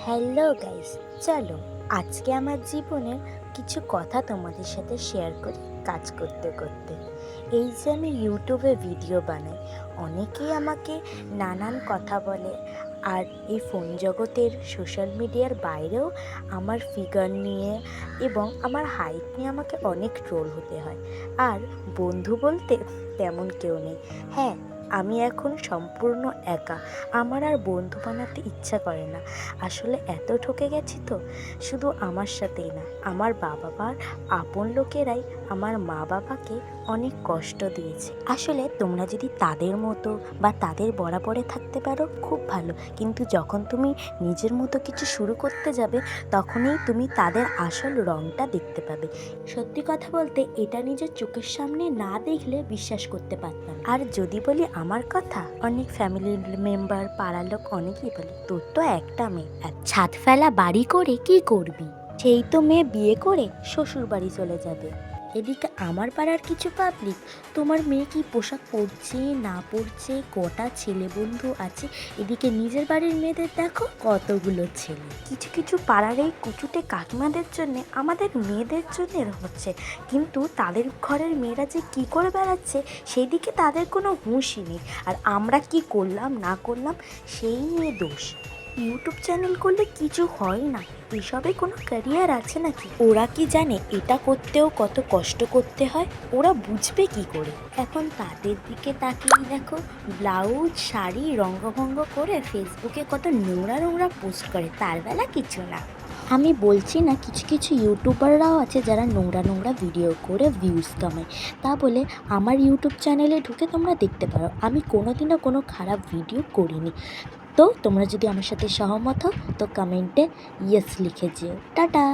Hello guys, চলো আজকে আমার জীবনের কিছু কথা তোমাদের সাথে শেয়ার করি কাজ করতে করতে। এই যে আমি ইউটিউবে ভিডিও বানাই, অনেকেই আমাকে নানান কথা বলে। আর এই ফোন জগতের সোশ্যাল মিডিয়ার বাইরেও আমার ফিগার নিয়ে এবং আমার হাইট নিয়ে আমাকে অনেক ট্রোল হতে হয়। আর বন্ধু বলতে তেমন কেউ নেই। হ্যাঁ, আমি এখন সম্পূর্ণ একা। আমার আর বন্ধু বানাতে ইচ্ছা করে না। আসলে এত ঠকে গেছি তো, শুধু আমার সাথেই না, আমার বাবা মার আপন লোকেরাই আমার মা বাবাকে অনেক কষ্ট দিয়েছে। আসলে তোমরা যদি তাদের মতো বা তাদের বরাবরে থাকতে পারো খুব ভালো, কিন্তু যখন তুমি নিজের মতো কিছু শুরু করতে যাবে তখনই তুমি তাদের আসল রংটা দেখতে পাবে। সত্যি কথা বলতে এটা নিজের চোখের সামনে না দেখলে বিশ্বাস করতে পারতাম। আর যদি বলি আমার কথা, অনেক ফ্যামিলি মেম্বার, পাড়ার লোক অনেকেই বলে তোর তো একটা মেয়ে, আর ছাদ ফেলা বাড়ি করে কি করবি? সেই তো মেয়ে বিয়ে করে শ্বশুর বাড়ি চলে যাবে। এদিকে আমার পাড়ার কিছু পাবলিক, তোমার মেয়ে কি পোশাক পরছে না পরছে, কটা ছেলে বন্ধু আছে, এদিকে নিজের বাড়ির মেয়েদের দেখো কতগুলো ছেলে। কিছু কিছু পাড়ার এই কুচুটে কাকিমাদের জন্যে আমাদের মেয়েদের জন্য হচ্ছে, কিন্তু তাদের ঘরের মেয়েরা যে কি করে বেড়াচ্ছে সেই দিকে তাদের কোনো হুঁশই নেই। আর আমরা কি করলাম না করলাম সেই নিয়ে দোষ। ইউটিউব চ্যানেল করলে কিছু হয় না, এসবে কোনো ক্যারিয়ার আছে নাকি? ওরা কি জানে এটা করতেও কত কষ্ট করতে হয়? ওরা বুঝবে কি করে? এখন তাদের দিকে তাকিয়ে দেখো, ব্লাউজ শাড়ি রঙ্গভঙ্গ করে ফেসবুকে কত নোংরা নোংরা পোস্ট করে, তার বেলা কিছু না। আমি বলছি না, কিছু কিছু ইউটিউবাররাও আছে যারা নোংরা নোংরা ভিডিও করে ভিউজ কামায়, তা বলে আমার ইউটিউব চ্যানেলে ঢুকে তোমরা দেখতে পারো আমি কোনোদিনও কোনো খারাপ ভিডিও করিনি। তো তোমরা যদি আমার সাথে সহমত হও তো কমেন্টে ইয়েস লিখে যেও। টাটা।